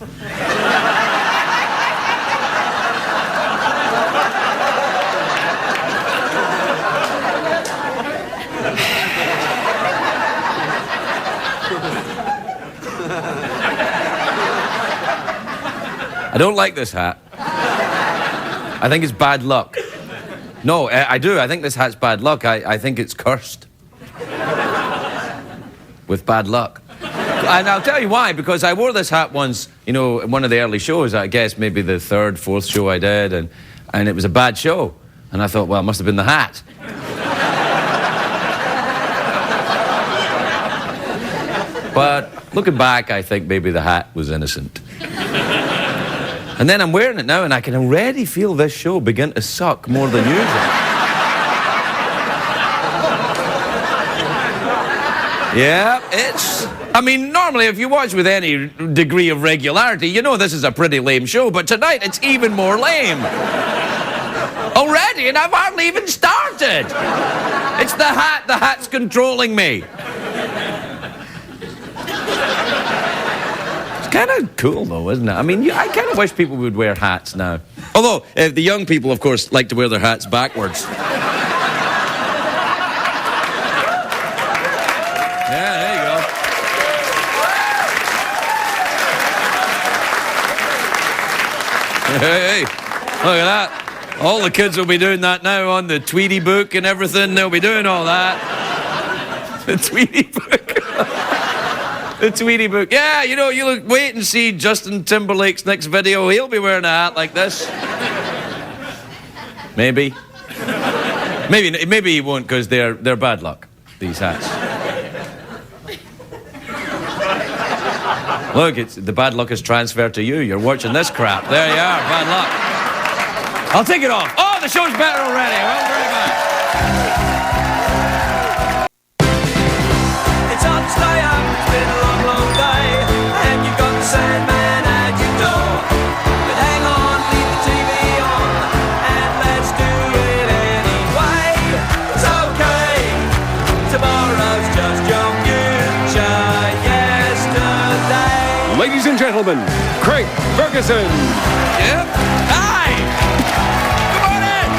I don't like this hat. I think it's bad luck. No, I do. I think this hat's bad luck. I think it's cursed. With bad luck. And I'll tell you why, because I wore this hat once, you know, in one of the early shows, I guess maybe the third, fourth show I did, and it was a bad show. And I thought, well, it must have been the hat. But looking back, I think maybe the hat was innocent. And then I'm wearing it now, and I can already feel this show begin to suck more than usual. Yeah, it's... I mean, normally if you watch with any degree of regularity, you know this is a pretty lame show, but tonight it's even more lame. Already, and I've hardly even started. It's the hat's controlling me. Kind of cool, though, isn't it? I mean, I kind of wish people would wear hats now. Although, the young people, of course, like to wear their hats backwards. Yeah, there you go. Hey, look at that. All the kids will be doing that now on the Tweety book and everything. They'll be doing all that. The Tweety book. The Tweety book. Yeah, you know, you wait and see Justin Timberlake's next video. He'll be wearing a hat like this. Maybe. Maybe he won't, because they're bad luck, these hats. Look, the bad luck is transferred to you. You're watching this crap. There you are, bad luck. I'll take it off. Oh, the show's better already. Well, very bad. It's hard to stay up. It's been a long, long day, and you've got the Sandman at your door. But hang on, leave the TV on, and let's do it anyway. It's okay. Tomorrow's just your future yesterday. Ladies and gentlemen, Craig Ferguson. Yep. Hi. Come on in.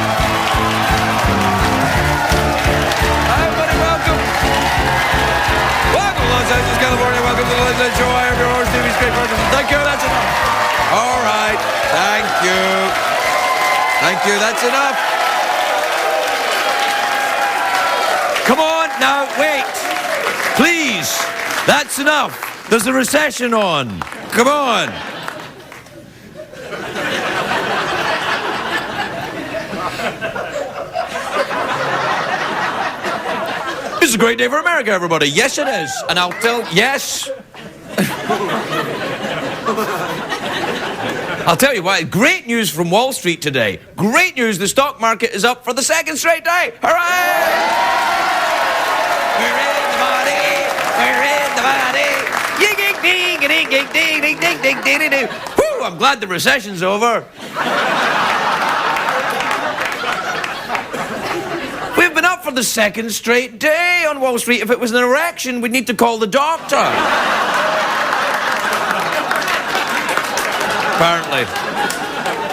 Hi, everybody. Welcome. Welcome to Los Angeles, California. Welcome to the Late Late Show. I am your host, Stevie Craig Ferguson. Thank you. That's enough. All right. Thank you. Thank you. That's enough. Come on. Now, wait. Please. That's enough. There's a recession on. Come on. This is a great day for America, everybody. Yes, it is. And I'll tell... Yes. I'll tell you why. Great news from Wall Street today. Great news. The stock market is up for the second straight day. Hooray! We're in the body. We're in the body. Whew, I'm glad the recession's over. We've been up for the second straight day on Wall Street. If it was an erection, we'd need to call the doctor. Apparently.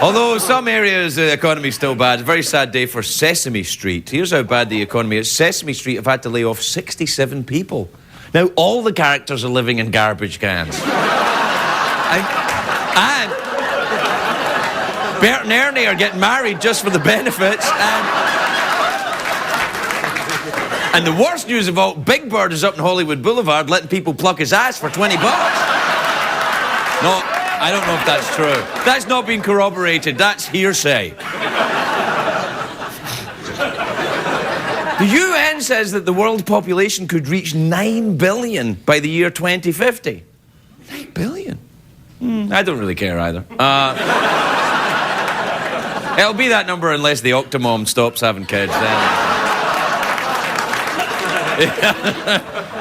Although some areas the economy's still bad. It's a very sad day for Sesame Street. Here's how bad the economy is. Sesame Street have had to lay off 67 people. Now, all the characters are living in garbage cans. And Bert and Ernie are getting married just for the benefits. And the worst news of all, Big Bird is up in Hollywood Boulevard letting people pluck his ass for $20. No, I don't know if that's true. That's not been corroborated. That's hearsay. The UN says that the world population could reach 9 billion by the year 2050. 9 billion? I don't really care either. It'll be that number unless the Octomom stops having kids then.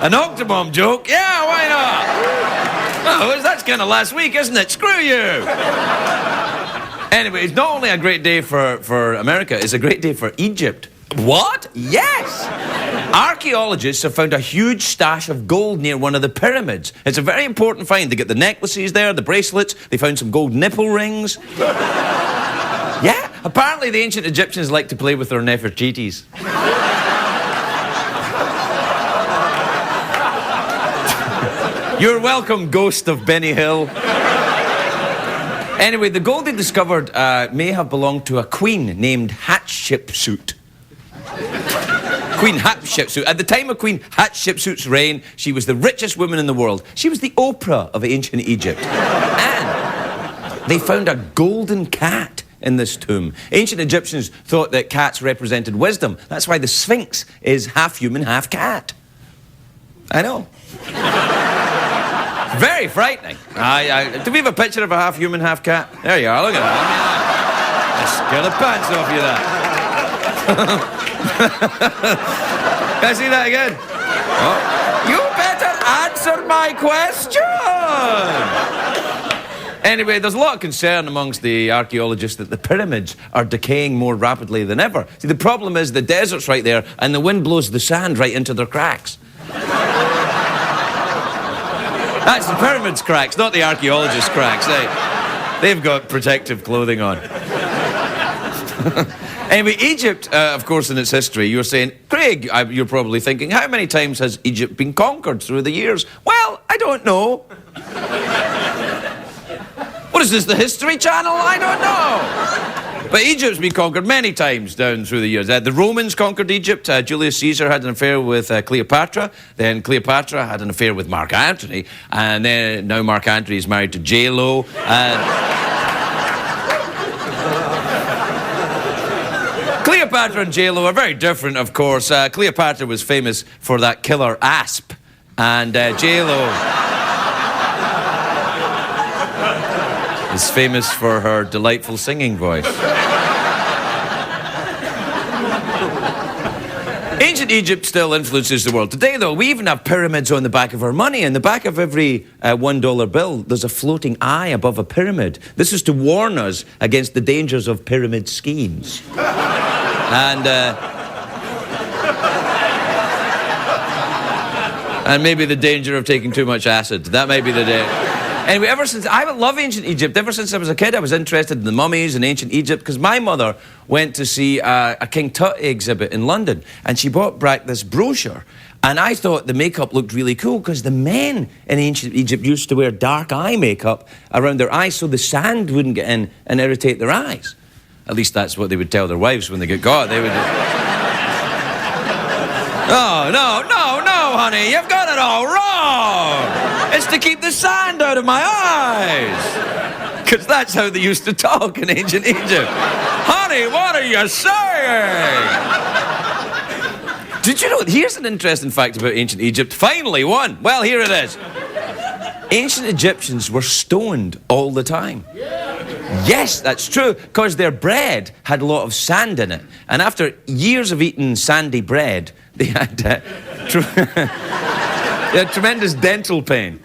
An Octomom joke? Yeah, why not? Oh, that's kind of last week, isn't it? Screw you! Anyway, it's not only a great day for America, it's a great day for Egypt. What? Yes! Archaeologists have found a huge stash of gold near one of the pyramids. It's a very important find. They get the necklaces there, the bracelets. They found some gold nipple rings. Yeah, apparently the ancient Egyptians liked to play with their Nefertitis. You're welcome, ghost of Benny Hill. Anyway, the gold they discovered may have belonged to a queen named Hatshepsut. Queen Hatshepsut. At the time of Queen Hatshepsut's reign, she was the richest woman in the world. She was the Oprah of ancient Egypt. And they found a golden cat in this tomb. Ancient Egyptians thought that cats represented wisdom. That's why the Sphinx is half human, half cat. I know. Very frightening. Do we have a picture of a half human, half cat? There you are, look at that. Scare the pants off you, that. Can I see that again? Oh. You better answer my question! Anyway, there's a lot of concern amongst the archaeologists that the pyramids are decaying more rapidly than ever. See, the problem is the desert's right there and the wind blows the sand right into their cracks. That's the pyramids' cracks, not the archaeologists' cracks. They've got protective clothing on. Anyway, Egypt, of course, in its history, you're saying, Craig, you're probably thinking, how many times has Egypt been conquered through the years? Well, I don't know. What is this, the History Channel? I don't know. But Egypt's been conquered many times down through the years. The Romans conquered Egypt. Julius Caesar had an affair with Cleopatra. Then Cleopatra had an affair with Mark Antony. And then now Mark Antony is married to J-Lo. Cleopatra and J-Lo are very different, of course. Cleopatra was famous for that killer asp. And J-Lo is famous for her delightful singing voice. Ancient Egypt still influences the world today, though. We even have pyramids on the back of our money. In the back of every $1 bill, there's a floating eye above a pyramid. This is to warn us against the dangers of pyramid schemes. And maybe the danger of taking too much acid. That might be the day. Anyway, I love ancient Egypt. Ever since I was a kid, I was interested in the mummies in ancient Egypt because my mother went to see a King Tut exhibit in London and she brought back this brochure. And I thought the makeup looked really cool because the men in ancient Egypt used to wear dark eye makeup around their eyes so the sand wouldn't get in and irritate their eyes. At least that's what they would tell their wives when they get caught. They would... No, honey, you've got it all wrong. It's to keep the sand out of my eyes. Because that's how they used to talk in ancient Egypt. Honey, what are you saying? Did you know, here's an interesting fact about ancient Egypt. Finally, one. Well, here it is. Ancient Egyptians were stoned all the time. Yes, that's true, because their bread had a lot of sand in it. And after years of eating sandy bread, they had, they had tremendous dental pain.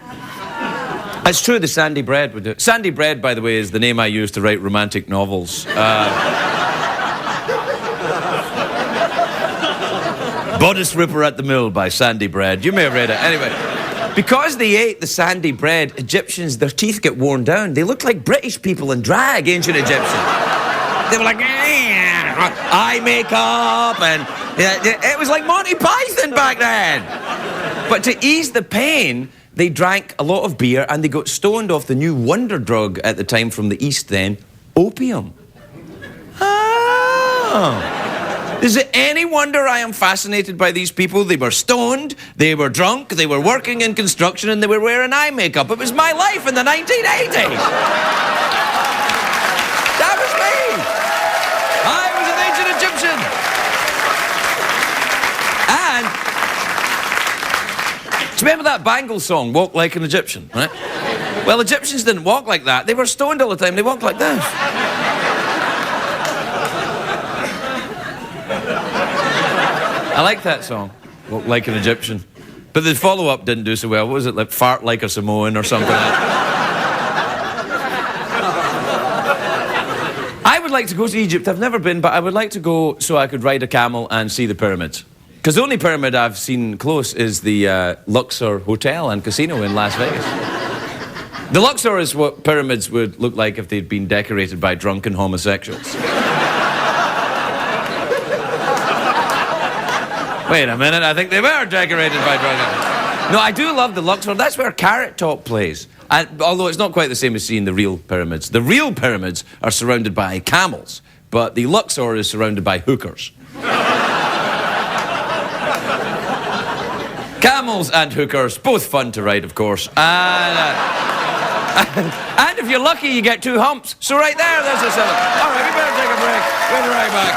It's true, the sandy bread would do it. Sandy bread, by the way, is the name I use to write romantic novels. Bodice Ripper at the Mill by Sandy Bread. You may have read it. Anyway. Because they ate the sandy bread, Egyptians, their teeth get worn down. They looked like British people in drag, ancient Egyptians. They were like, eye makeup, and it was like Monty Python back then. But to ease the pain, they drank a lot of beer and they got stoned off the new wonder drug at the time from the East then, opium. Oh. Is it any wonder I am fascinated by these people? They were stoned, they were drunk, they were working in construction, and they were wearing eye makeup. It was my life in the 1980s. That was me. I was an ancient Egyptian. And do you remember that Bangle song, Walk Like an Egyptian, right? Well, Egyptians didn't walk like that. They were stoned all the time. They walked like this. I like that song, Walk Like an Egyptian. But the follow-up didn't do so well. What was it, like Fart Like a Samoan or something like that? I would like to go to Egypt. I've never been, but I would like to go so I could ride a camel and see the pyramids. Because the only pyramid I've seen close is the Luxor Hotel and Casino in Las Vegas. The Luxor is what pyramids would look like if they'd been decorated by drunken homosexuals. Wait a minute, I think they were decorated by drunken... No, I do love the Luxor. That's where Carrot Top plays. And, although it's not quite the same as seeing the real pyramids. The real pyramids are surrounded by camels, but the Luxor is surrounded by hookers. Camels and hookers, both fun to ride, of course. And if you're lucky, you get 2 humps. So right there's a 7. All right, we better take a break. We'll be right back.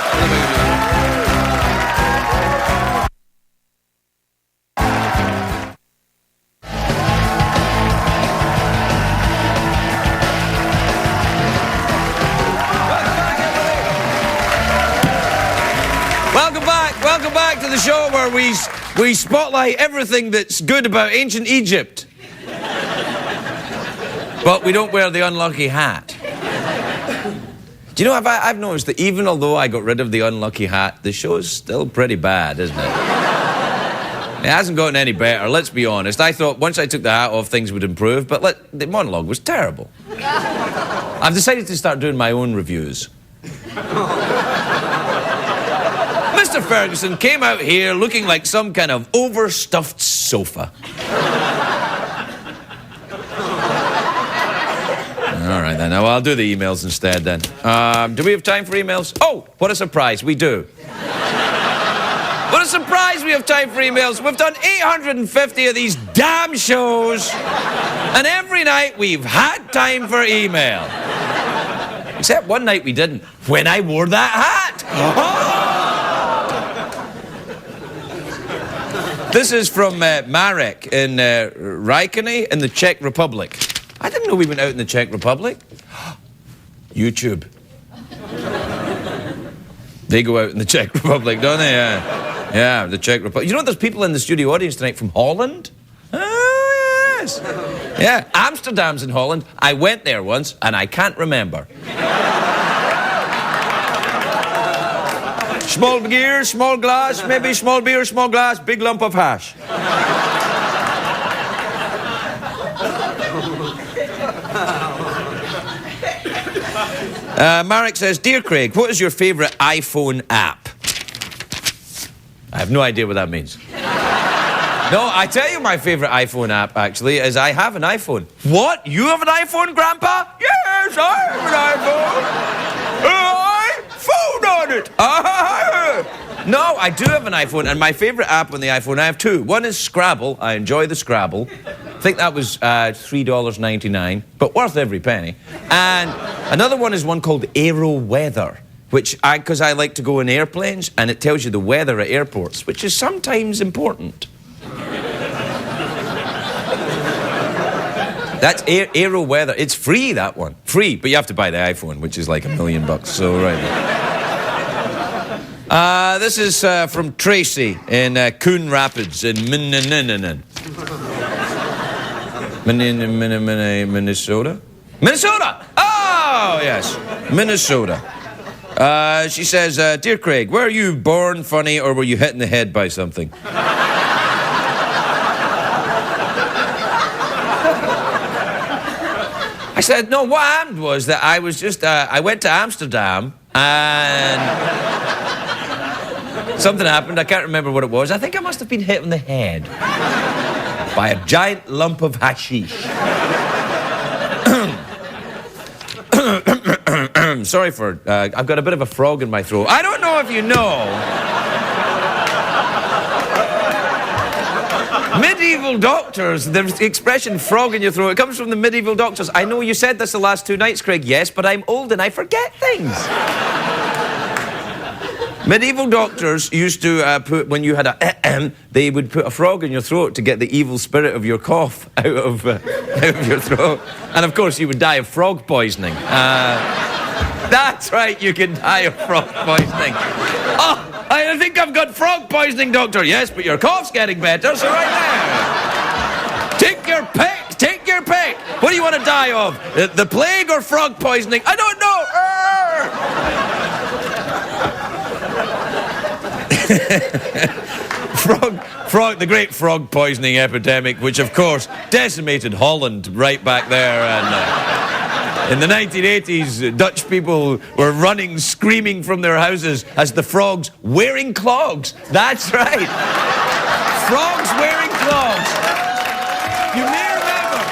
Welcome back to the show where we spotlight everything that's good about ancient Egypt. But we don't wear the unlucky hat. Do you know, I've noticed that even although I got rid of the unlucky hat, the show's still pretty bad, isn't it? It hasn't gotten any better, let's be honest. I thought once I took the hat off, things would improve, but the monologue was terrible. I've decided to start doing my own reviews. Mr. Ferguson came out here looking like some kind of overstuffed sofa. All right, then. Well, I'll do the emails instead, then. Do we have time for emails? Oh, what a surprise. We do. What a surprise we have time for emails. We've done 850 of these damn shows, and every night we've had time for email. Except one night we didn't, when I wore that hat. This is from Marek in Rykony in the Czech Republic. I didn't know we went out in the Czech Republic. YouTube. They go out in the Czech Republic, don't they? Yeah, the Czech Republic. You know there's people in the studio audience tonight from Holland? Oh, yes. Yeah, Amsterdam's in Holland. I went there once, and I can't remember. Small beer, small glass, maybe small beer, small glass, big lump of hash. Marek says, Dear Craig, what is your favourite iPhone app? I have no idea what that means. No, I tell you my favourite iPhone app, actually, is I have an iPhone. What? You have an iPhone, Grandpa? Yes, I have an iPhone. iPhone on it. No, I do have an iPhone, and my favourite app on the iPhone, I have 2. One is Scrabble. I enjoy the Scrabble. I think that was $3.99, but worth every penny. And another one is one called Aero Weather, which because I like to go in airplanes, and it tells you the weather at airports, which is sometimes important. That's Aero Weather. It's free, that one. Free, but you have to buy the iPhone, which is like $1 million. So, right. This is from Tracy in Coon Rapids in Minnesota. Minnesota! Oh, yes. Minnesota. She says, Dear Craig, were you born funny or were you hit in the head by something? I said, no, what happened was that I was just, I went to Amsterdam and something happened. I can't remember what it was. I think I must have been hit in the head by a giant lump of hashish. Sorry for, I've got a bit of a frog in my throat. I don't know if you know. Medieval doctors, the expression frog in your throat, it comes from the medieval doctors. I know you said this the last 2 nights, Craig, yes, but I'm old and I forget things. Medieval doctors used to put, when you had a they would put a frog in your throat to get the evil spirit of your cough out of your throat. And of course, you would die of frog poisoning. That's right, you can die of frog poisoning. Oh, I think I've got frog poisoning, doctor. Yes, but your cough's getting better, so right there. Take your pick, take your pick. What do you want to die of? The plague or frog poisoning? I don't know. The great frog poisoning epidemic, which of course decimated Holland right back there. And in the 1980s, Dutch people were running, screaming from their houses as the frogs wearing clogs. That's right. Frogs wearing clogs. You may remember.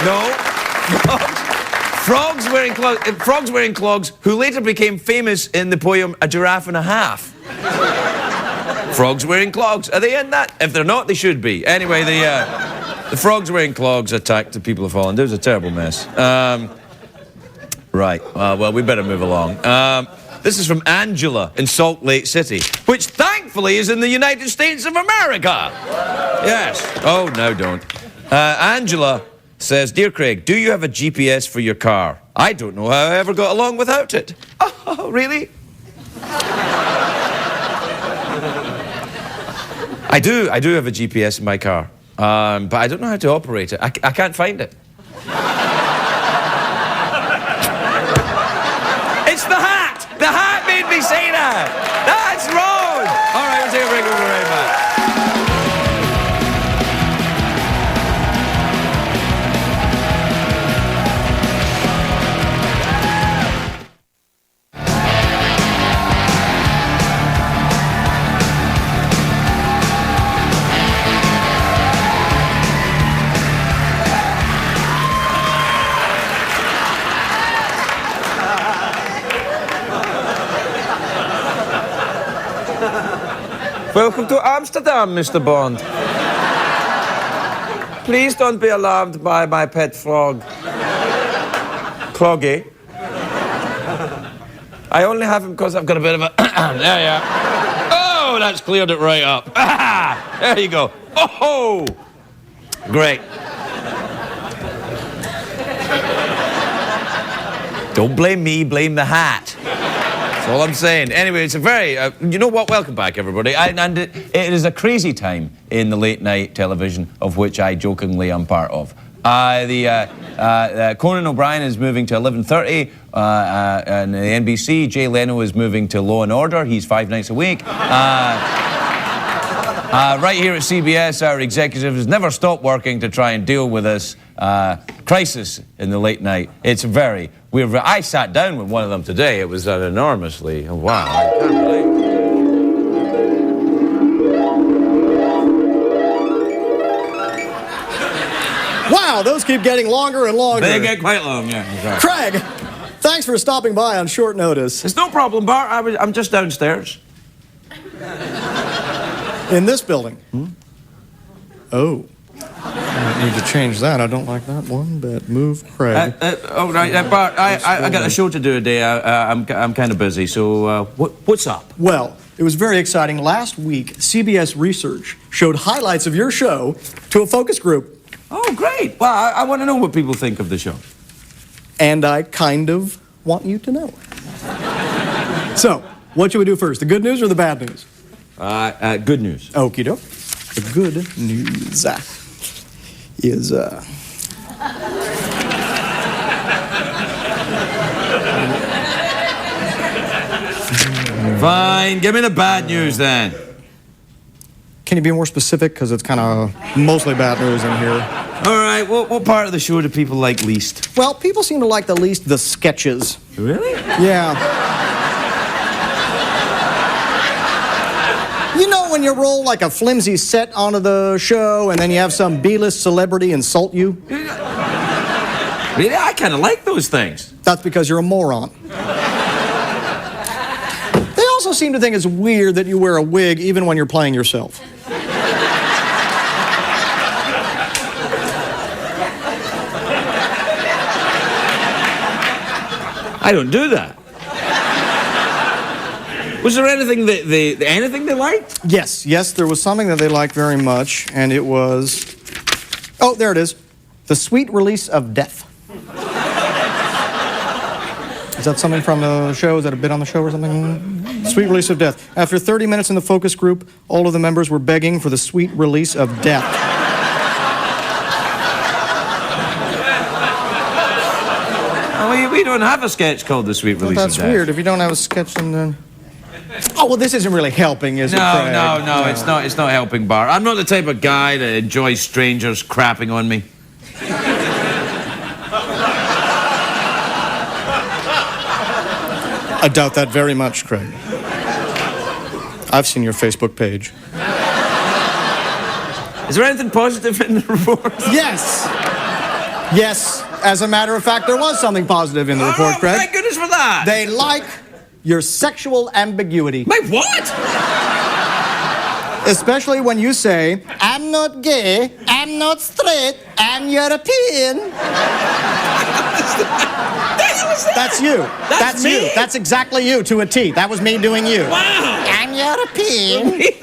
No. Frogs wearing clogs, who later became famous in the poem A Giraffe and a Half. Frogs wearing clogs. Are they in that? If they're not, they should be. Anyway, the frogs wearing clogs attacked the people of Holland. It was a terrible mess. Right. Well, we better move along. This is from Angela in Salt Lake City, which thankfully is in the United States of America. Yes. Oh, no, don't. Angela says, Dear Craig, do you have a GPS for your car? I don't know how I ever got along without it. Oh, really? I do have a GPS in my car, but I don't know how to operate it. I can't find it. It's the hat! The hat made me say that! That's wrong! All right, we'll take a break. We'll be right back. Welcome to Amsterdam, Mr. Bond. Please don't be alarmed by my pet frog, Cloggy. I only have him because I've got a bit of a... There you are. Oh, that's cleared it right up. There you go. Oh, great. Don't blame me, blame the hat. That's all I'm saying. Anyway, it's a very... you know what? Welcome back, everybody. And it is a crazy time in the late-night television, of which I jokingly am part of. Conan O'Brien is moving to 11:30, and the NBC. Jay Leno is moving to Law and Order. He's 5 nights a week. Right here at CBS, our executives never stop working to try and deal with this crisis in the late night. It's very... I sat down with one of them today. It was an enormously... Oh, wow, I can't believe... Wow, those keep getting longer and longer. They get quite long, yeah. Craig, thanks for stopping by on short notice. It's no problem, Bart. I'm just downstairs. In this building? Oh. I need to change that. I don't like that one bit. Move, Craig. Bart, I got a show to do today. I'm kind of busy, so what's up? Well, it was very exciting. Last week, CBS Research showed highlights of your show to a focus group. Oh, great. Well, I want to know what people think of the show. And I kind of want you to know. So, what should we do first, the good news or the bad news? Good news. Okie doke. The good news is, Fine. Give me the bad news, then. Can you be more specific? Because it's kind of mostly bad news in here. All right. What part of the show do people like least? Well, people seem to like the least the sketches. Really? Yeah. You know when you roll like a flimsy set onto the show and then you have some B-list celebrity insult you? Really? I kind of like those things. That's because you're a moron. They also seem to think it's weird that you wear a wig even when you're playing yourself. I don't do that. Was there anything anything they liked? Yes, there was something that they liked very much, and it was... Oh, there it is. The Sweet Release of Death. Is that something from the show? Is that a bit on the show or something? Sweet Release of Death. After 30 minutes in the focus group, all of the members were begging for the sweet release of death. We don't have a sketch called The Sweet Release of Death. That's weird. If you don't have a sketch, then... Oh, well, this isn't really helping, is it, Craig? No, it's not. It's not helping, Bart. I'm not the type of guy that enjoys strangers crapping on me. I doubt that very much, Craig. I've seen your Facebook page. Is there anything positive in the report? Yes. Yes. As a matter of fact, there was something positive in the report, Craig. Thank goodness for that. They like your sexual ambiguity. My what? Especially when you say, I'm not gay, I'm not straight, I'm European. That's you. That's me? you. That's exactly you to a T. That was me doing you. Wow. I'm European. Really?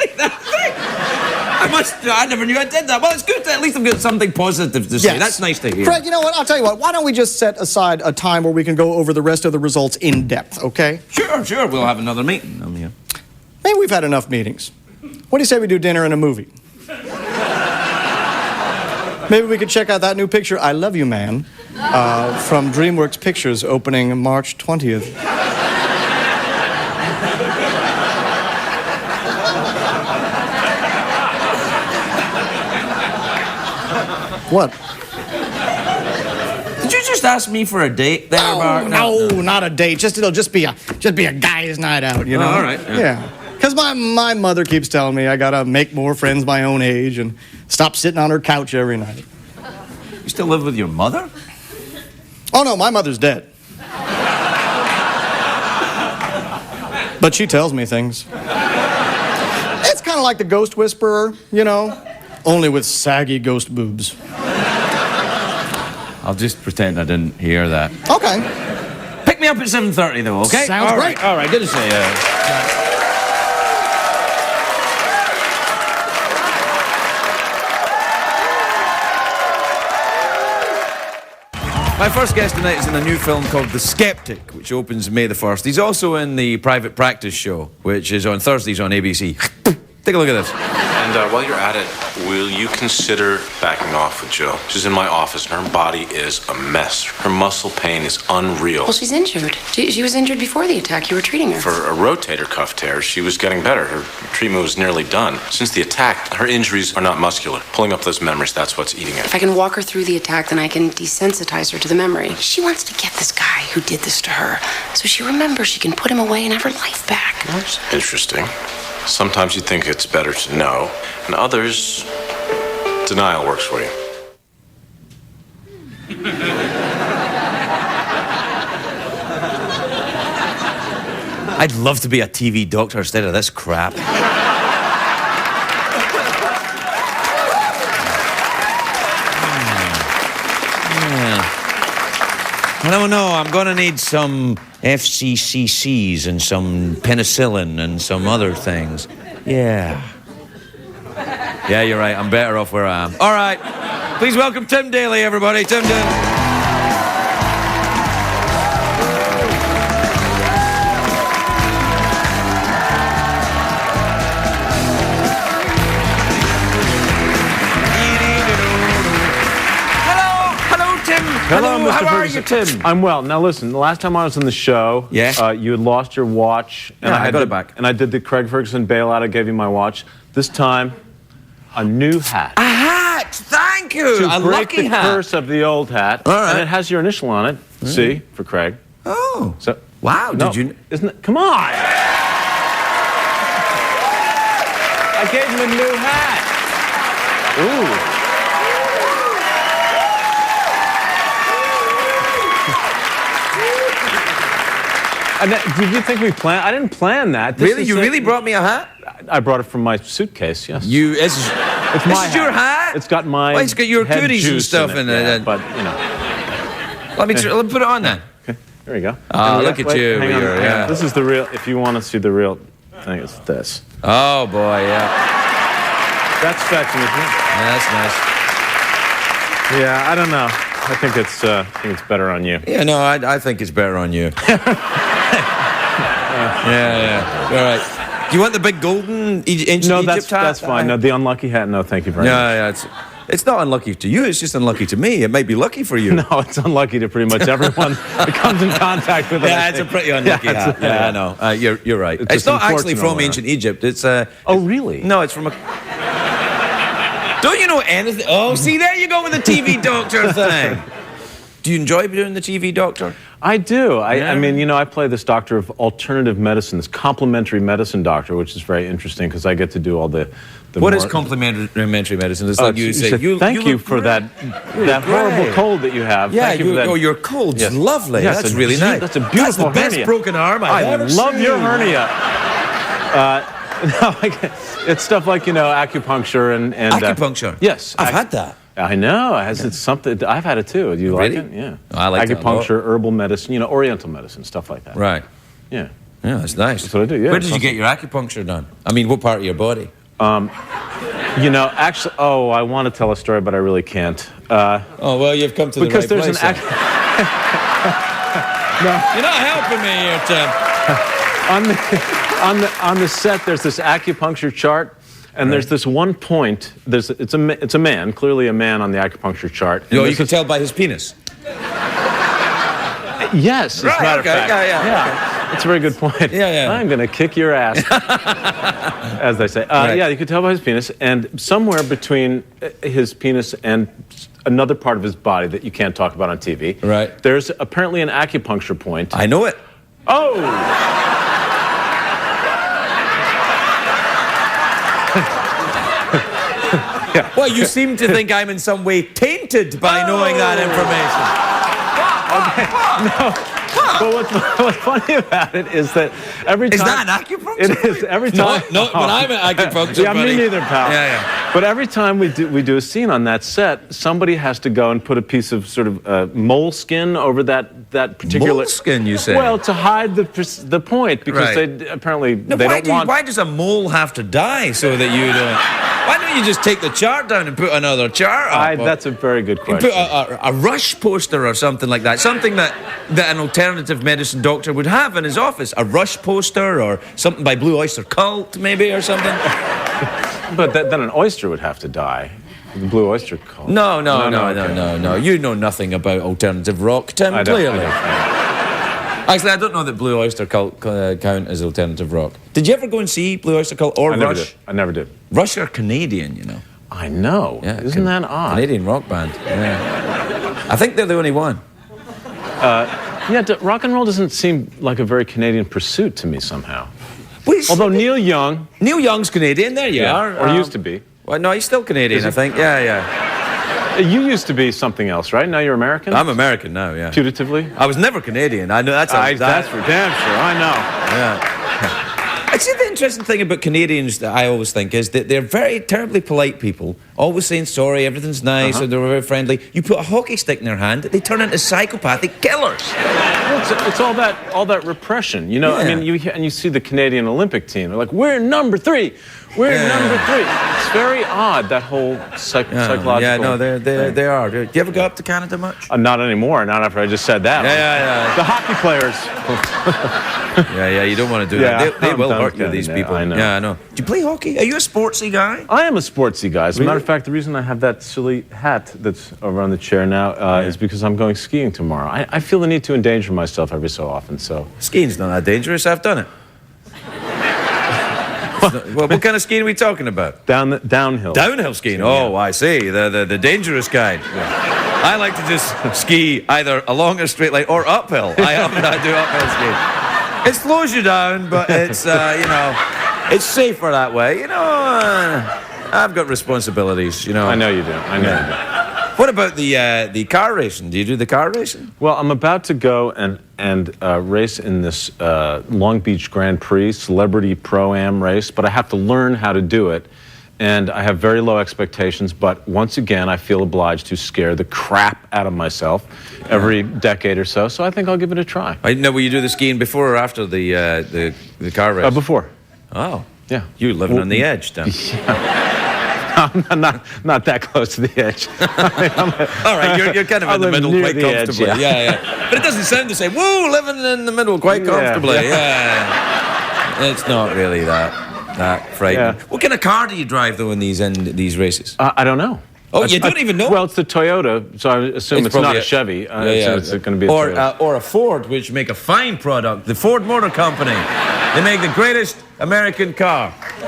I never knew I did that. Well, it's good. At least I've got something positive to say. Yes. That's nice to hear. Craig, you know what? I'll tell you what. Why don't we just set aside a time where we can go over the rest of the results in depth, okay? Sure. We'll have another meeting. Yeah. Maybe we've had enough meetings. What do you say we do dinner and a movie? Maybe we could check out that new picture, I Love You Man, from DreamWorks Pictures, opening March 20th. What? Did you just ask me for a date there, Bart? No, not a date. It'll just be a guy's night out, you know? all right. Yeah. Because my mother keeps telling me I gotta make more friends my own age and stop sitting on her couch every night. You still live with your mother? Oh, no, my mother's dead. But she tells me things. It's kind of like the ghost whisperer, you know? Only with saggy ghost boobs. I'll just pretend I didn't hear that. Okay. Pick me up at 7:30, though, okay? Sounds great. All right, good to see you. My first guest tonight is in a new film called The Skeptic, which opens May the 1st. He's also in the Private Practice show, which is on Thursdays on ABC. Take a look at this. And while you're at it, will you consider backing off with Jill? She's in my office, and her body is a mess. Her muscle pain is unreal. Well, she's injured. She was injured before the attack. You were treating her. For a rotator cuff tear, she was getting better. Her treatment was nearly done. Since the attack, her injuries are not muscular. Pulling up those memories, that's what's eating If it. I can walk her through the attack, then I can desensitize her to the memory. She wants to get this guy who did this to her, so she remembers she can put him away and have her life back. That's interesting. Sometimes you think it's better to know, and others, denial works for you. I'd love to be a TV doctor instead of this crap. I don't know. I'm going to need some FCCCs and some penicillin and some other things. Yeah. Yeah, you're right. I'm better off where I am. All right. Please welcome Tim Daly, everybody. Tim Daly. Hello, Mr. How are you, Ferguson. Tim? I'm well. Now listen, the last time I was on the show, Yeah? you had lost your watch. And Yeah, I got it back. And I did the Craig Ferguson bailout. I gave you my watch. This time, a new hat. A hat! Thank you! To A break lucky the hat. curse of the old hat. All right. And it has your initial on it. C for Craig. Oh. So, Wow, no, did you... Isn't it? Come on! I gave him a new hat. Ooh. And did you think we planned? I didn't plan that. Really? You really brought me a hat? I brought it from my suitcase, yes. It's It's my is your hat? It's got my Well, it's got your head goodies and juice stuff in it. yeah, but, you know. Let me put it on then. There you go. Oh, And look at you. Hang on, You're- hang on. yeah. This is the real, if you want to see the real thing, it's this. Oh, boy, yeah. That's fetching, isn't it? Yeah, that's nice. Yeah, I don't know. I think it's better on you. Yeah, no, I think it's better on you. Yeah. All right. Do you want the big golden ancient No, Egypt hat? that's fine. No, the unlucky hat, no, thank you very Yeah, much. yeah. It's, It's not unlucky to you, it's just unlucky to me. It might be lucky for you. No, it's unlucky to pretty much everyone that comes in contact with it. Yeah, it's a pretty unlucky hat. Yeah, I know. You're right. It's not actually from unfortunate, ancient Egypt. It's Oh, really? No, it's from a... Don't you know anything? Oh, see, there you go with the TV doctor thing. Do you enjoy doing the TV doctor? I do. I mean, you know, I play this doctor of alternative medicine, this complementary medicine doctor, which is very interesting because I get to do all the What is complementary medicine? It's like you say, thank you for that horrible cold that you have. Yeah, thank you for that. Oh, your cold's Yes. lovely. Yes, That's really nice. That's a beautiful That's the best hernia. broken arm I've ever love seen. your hernia. No, it's stuff like, you know, acupuncture and Acupuncture? Yes. I've had that. I know. It's something. I've had it too. Do you like Really? it? Yeah. I like that a lot. acupuncture, herbal medicine, you know, Oriental medicine, stuff like that. Right. Yeah. Yeah, that's nice. That's what I do, yeah. Where did you get your acupuncture done? I mean, what part of your body? You know, actually, I want to tell a story, but I really can't. Oh, well, you've come to the Because right there's place. an You're not helping me here, Tim. on the set, there's this acupuncture chart, and there's this one point. It's a man, clearly a man on the acupuncture chart. Oh, you can tell by his penis. Yes, as a Right, matter okay, of fact. yeah. That's a very good point. Yeah. I'm going to kick your ass, as they say. Right. Yeah, you could tell by his penis, and somewhere between his penis and another part of his body that you can't talk about on TV, Right. there's apparently an acupuncture point. I know it. Oh! Well, you seem to think I'm in some way tainted by knowing that information. But what's funny about it is that every time... Is that an acupuncture? It is. Every time... No, when I'm at acupuncture, Yeah, buddy. me neither, pal. Yeah. But every time we do a scene on that set, somebody has to go and put a piece of sort of moleskin over that particular... Moleskin, you say? Well, to hide the point, because Right. they apparently No, they why don't want... why does a mole have to die so that you don't... Why don't you just take the chart down and put another chart up? That's a very good You question. put a Rush poster or something like that. Something that an alternative medicine doctor would have in his office. A Rush poster or something by Blue Oyster Cult, maybe, or something. But then an oyster would have to die. The Blue Oyster Cult. No. Okay. You know nothing about alternative rock, Tim, I don't- clearly. I don't. Actually, I don't know that Blue Oyster Cult count as alternative rock. Did you ever go and see Blue Oyster Cult or I never Rush? did. I never did. Rush are Canadian, you know. I know. Yeah, Isn't that odd? Canadian rock band. Yeah. I think they're the only one. Yeah, rock and roll doesn't seem like a very Canadian pursuit to me somehow. Which, Although Neil Young... Neil Young's Canadian, there you are. Or used to be. Well, no, he's still Canadian, I think. Yeah. You used to be something else, right? Now you're American? I'm American now, yeah. Putatively? I was never Canadian. I know that's That's for damn sure. I know. Yeah. Actually, the interesting thing about Canadians that I always think is that they're very terribly polite people, always saying sorry, everything's nice, and they're very friendly. You put a hockey stick in their hand, they turn into psychopathic killers. Well, it's all that repression, you know. Yeah. I mean, you see the Canadian Olympic team. They're like, we're number 3. We're number 3. It's very odd, that whole psychological. Yeah, no, they thing. are. Do you ever go up to Canada much? Not anymore. Not after I just said that. Yeah. The hockey players. Yeah, you don't want to do Yeah, that. They I'm will done hurt you, with these that. people. I know. Yeah, I know. Do you play hockey? Are you a sportsy guy? I am a sportsy guy. As a matter Really? of fact, the reason I have that silly hat that's over on the chair now is because I'm going skiing tomorrow. I feel the need to endanger myself every so often, so... Skiing's not that dangerous. I've done it. Well, what kind of skiing are we talking about? Downhill. Downhill skiing. Oh, I see. The dangerous kind. I like to just ski either along a straight line or uphill. I do uphill skiing. It slows you down, but it's it's safer that way. I've got responsibilities. I know you do. I know you do. What about the car racing? Do you do the car racing? Well, I'm about to go and race in this Long Beach Grand Prix Celebrity Pro-Am race, but I have to learn how to do it. And I have very low expectations, but once again, I feel obliged to scare the crap out of myself every decade or so. So I think I'll give it a try. I know. Will you do the skiing before or after the car race? Before. Oh, Yeah. you're living on the edge, then. I'm not that close to the edge. All right, you're kind of I in the live middle near quite the edge, comfortably. Yeah. But it doesn't sound the same. Woo, living in the middle quite comfortably. Yeah. It's not really that frightening. Yeah. What kind of car do you drive though in these races? I don't know. Oh, you don't even know? Well, it's the Toyota, so I assume it's not probably a Chevy. Yeah, yeah. It's going to be a Toyota. Or a Ford, which make a fine product. The Ford Motor Company. They make the greatest American car. What's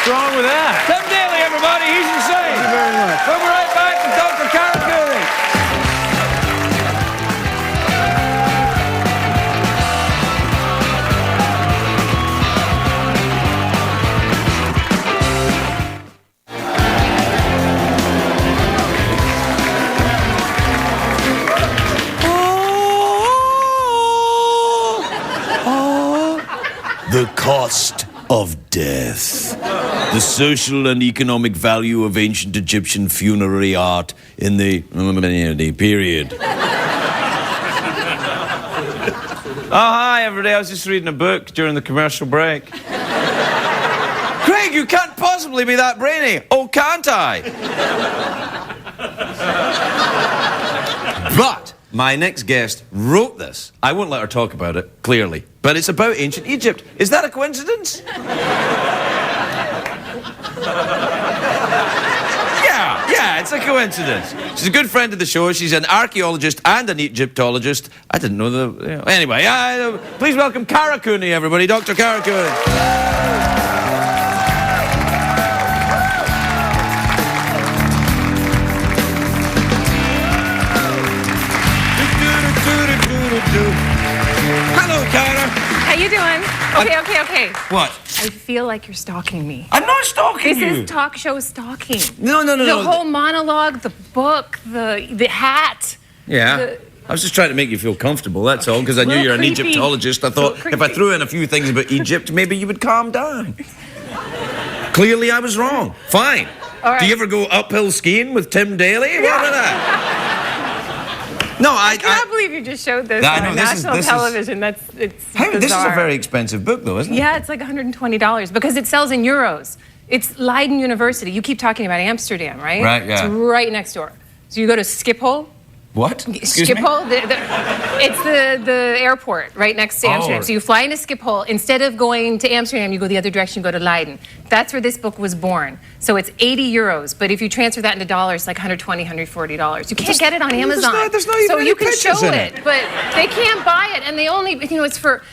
wrong with that? Tim Daly, everybody. He's insane. Thank you very much. We'll be right back with Dr. Karen Cooney. The cost of death. The social and economic value of ancient Egyptian funerary art in the period. Oh, hi, everybody. I was just reading a book during the commercial break. Craig, you can't possibly be that brainy. Oh, can't I? But my next guest wrote this. I won't let her talk about it, clearly. But it's about ancient Egypt. Is that a coincidence? Yeah, it's a coincidence. She's a good friend of the show. She's an archaeologist and an Egyptologist. I didn't know the... Anyway, please welcome Cara Cooney, everybody. Dr. Cara Cooney. Hello, Cara. How you doing? Okay. What? I feel like you're stalking me. I'm not stalking This you. is talk show stalking. No. The whole monologue, the book, the hat. Yeah. I was just trying to make you feel comfortable, that's all, because I knew you're an Creepy. Egyptologist. I thought So if I threw in a few things about Egypt, maybe you would calm down. Clearly, I was wrong. Fine. All right. Do you ever go uphill skiing with Tim Daly? What about that? No, I cannot believe you just showed this I on know, this is- national this is- television. It's This is a bizarre. very expensive book, though, isn't it? Yeah, it's like $120 because it sells in euros. It's Leiden University. You keep talking about Amsterdam, right? Right, yeah. It's right next door. So you go to Schiphol. What? Excuse me? Schiphol, it's the airport right next to Amsterdam. Oh. So you fly into Schiphol. Instead of going to Amsterdam, you go the other direction, you go to Leiden. That's where this book was born. So it's 80 euros, but if you transfer that into dollars, it's like $120, $140. You can't get it on Amazon. there's not even so any you can pictures show in it, it. but they can't buy it, and they only, it's for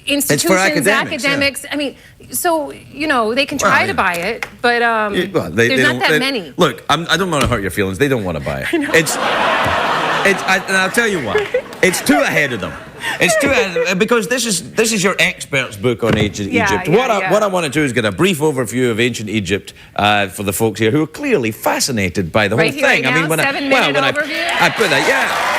institutions, academics, I mean, so, they can try to buy it, but there's not that many. Look, I don't want to hurt your feelings. They don't want to buy it. And I'll tell you what. It's too ahead of them. It's too ahead, because this is your expert's book on ancient Egypt. What I want to do is get a brief overview of ancient Egypt for the folks here who are clearly fascinated by the whole Right thing. here, right now, when 7-minute when overview? I put that, yeah.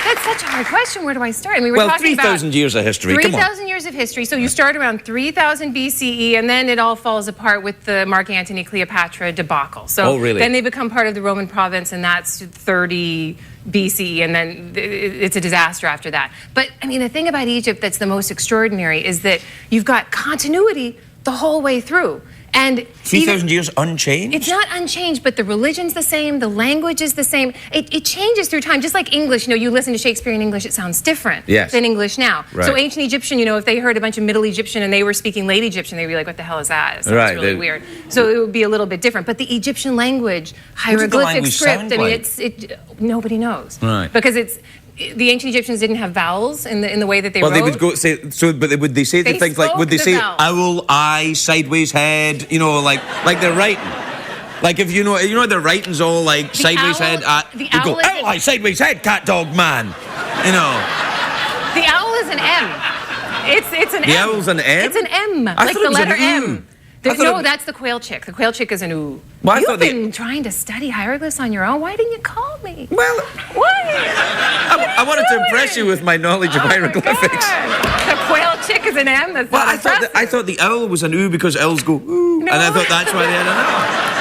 That's such a hard question. Where do I start? I mean, we're Well, talking about 3,000 years of history. Come on. 3,000 years of history. So you start around 3000 BCE, and then it all falls apart with the Mark Antony Cleopatra debacle. So Oh, really? then they become part of the Roman province, and that's 30 BCE, and then it's a disaster after that. But I mean, the thing about Egypt that's the most extraordinary is that you've got continuity the whole way through. And 3,000 years unchanged? it's not unchanged, but the religion's the same, the language is the same. It changes through time, just like English. You listen to Shakespeare in English, it sounds different than English now. Right. So ancient Egyptian, if they heard a bunch of Middle Egyptian and they were speaking late Egyptian, they'd be like, what the hell is that? It sounds really weird. So it would be a little bit different. But the Egyptian language, hieroglyphic language script, sound I mean, like? nobody knows. Right. Because the ancient Egyptians didn't have vowels in the way that they wrote. Well, they would go say but would they say the They things like would they spoke the say vowels. owl, eye, sideways head? Like they're writing. Like if their writing's all like sideways owl- head. the You go owl is owl, eye, sideways head, cat, dog, man. The owl is an M. It's an M. The owl's an M? It's an M, I like thought the it was an letter oo. M. I thought That's the quail chick. The quail chick is an oo. Well, I You've thought been trying to study hieroglyphs on your own. Why didn't you call me? Well, What? I wanted to impress you with my knowledge of hieroglyphics. The quail chick is an M. That's Well, not I thought the owl was an oo because owls go ooh, No. and I thought that's why they had an owl.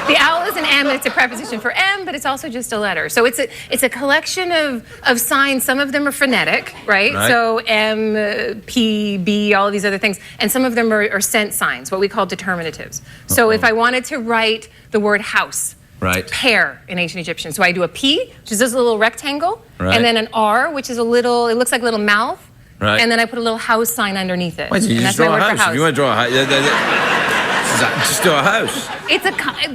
The owl is an M. It's a preposition for M, but it's also just a letter. So it's a collection of signs. Some of them are phonetic, right? So M, P, B, all of these other things. And some of them are sense signs, what we call determinatives. So if I wanted to write the word house, pear in ancient Egyptian. So I do a P, which is this little rectangle, Right. and then an R, which is it looks like a little mouth, Right. And then I put a little house sign underneath it. Why did you And just that's my draw a word for house? If you want to draw a house, just draw a house.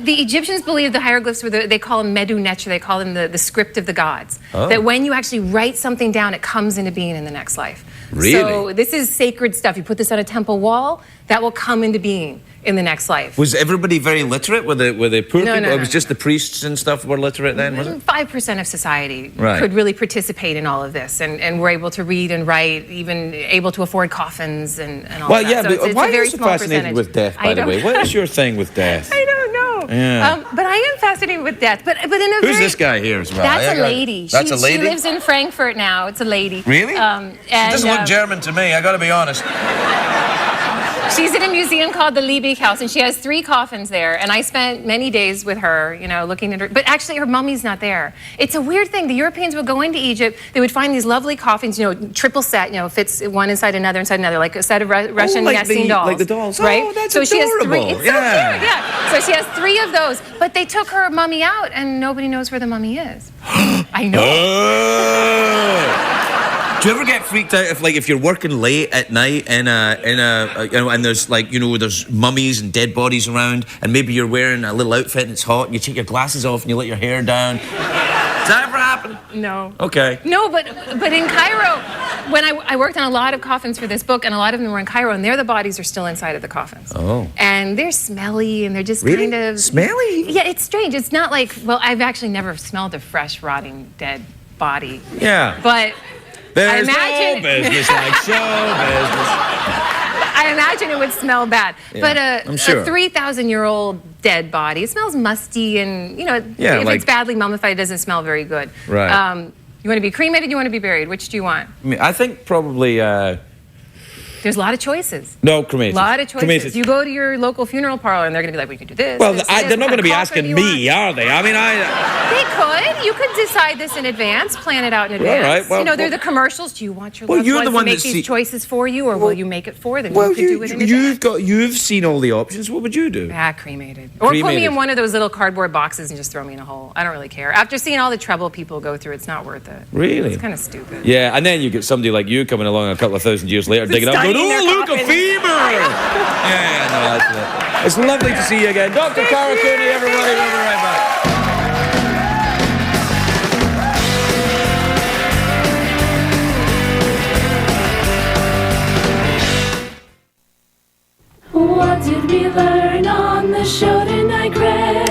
The Egyptians believed the hieroglyphs were they call them medu necher, they call them the script of the gods. Oh. That when you actually write something down, it comes into being in the next life. Really? So this is sacred stuff. You put this on a temple wall, that will come into being in the next life. Was everybody very literate? Were the poor No, people? no, it was no. just the priests and stuff were literate then, was it? 5% of society Right. could really participate in all of this and were able to read and write, even able to afford coffins and all Well, that. yeah, So but it's why a are very you so small fascinated percentage. with death, I by the don't- way? What is your thing with death? I don't know. Yeah. But I am fascinated with death. But in a Who's very, this guy here as well? That's a lady. That's a lady? She lives in Frankfurt now. It's a lady. Really? And, She doesn't look German to me, I gotta be honest. She's in a museum called the Liebig House, and she has 3 coffins there. And I spent many days with her, looking at her. But actually, her mummy's not there. It's a weird thing. The Europeans would go into Egypt. They would find these lovely coffins, triple set, fits one inside another, like a set of Russian like Yassine the- dolls. like the dolls. Oh, right? that's so she has 3. adorable. It's Yeah. so cute, yeah. So she has 3 of those. But they took her mummy out, and nobody knows where the mummy is. I know. Oh. Do you ever get freaked out if you're working late at night and there's there's mummies and dead bodies around, and maybe you're wearing a little outfit and it's hot and you take your glasses off and you let your hair down? Does that ever happen? No. Okay. No, but in Cairo, when I worked on a lot of coffins for this book, and a lot of them were in Cairo, and there the bodies are still inside of the coffins. Oh. And they're smelly, and they're just Really? kind of... Smelly? Yeah, it's strange. It's not like... Well, I've actually never smelled a fresh, rotting, dead body. Yeah. But... There's imagine- no business like show business. I imagine it would smell bad. Yeah, But I'm sure. a 3,000-year-old dead body, it smells musty, and, Yeah, if like- it's badly mummified, it doesn't smell very good. Right. You want to be cremated, you want to be buried? Which do you want? I think probably There's a lot of choices. no cremated. A lot of choices. Cremated. You go to your local funeral parlor, and they're going to be like, we can do this. Well, this, they're this. not What going to be kind of coffin asking do you me, want? are they? I mean, They could. You could decide this in advance, plan it out in advance. right, well, they're the commercials. Do you want your Well, loved you're the ones one to make that these see- choices for you, or will you make it for them? Well, you could do it in advance. you've seen all the options. What would you do? Cremated. Or put me Cremated. in one of those little cardboard boxes and just throw me in a hole. I don't really care. After seeing all the trouble people go through, it's not worth it. Really? It's kind of stupid. Yeah, and then you get somebody like you coming along a couple of thousand years later, digging up, going, studying their "Oh, look, a coffin." femur!" Yeah, no, that's it. It's lovely to see you again, Dr. Cara Cooney. Everybody, we'll be right back. What did we learn on the show tonight, Greg?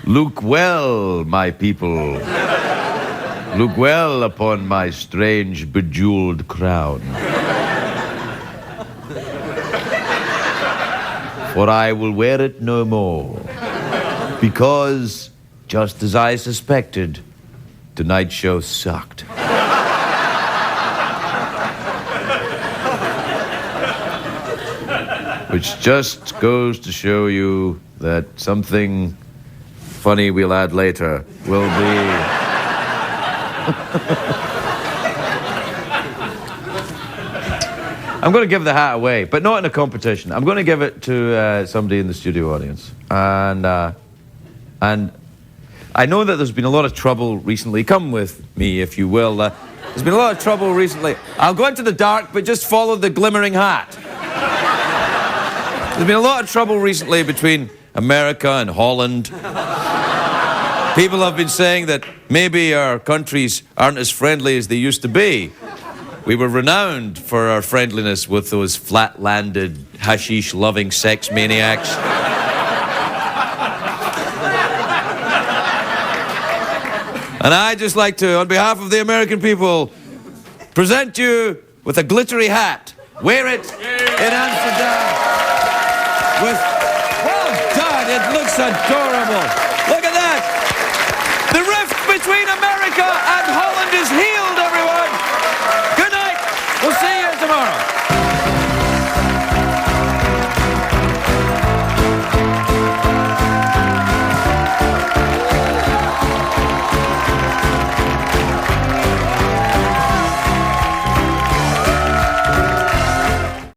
Look well, my people. Look well upon my strange bejeweled crown. For I will wear it no more. Because, just as I suspected, tonight's show sucked. Which just goes to show you that something funny we'll add later will be... I'm going to give the hat away, but not in a competition. I'm going to give it to somebody in the studio audience. And I know that there's been a lot of trouble recently. Come with me, if you will. There's been a lot of trouble recently. I'll go into the dark, but just follow the glimmering hat. There's been a lot of trouble recently between America and Holland. People have been saying that maybe our countries aren't as friendly as they used to be. We were renowned for our friendliness with those flat-landed, hashish-loving sex maniacs. And I'd just like to, on behalf of the American people, present you with a glittery hat. Wear it in Amsterdam. Well done, it looks adorable. Look at that. The rift between America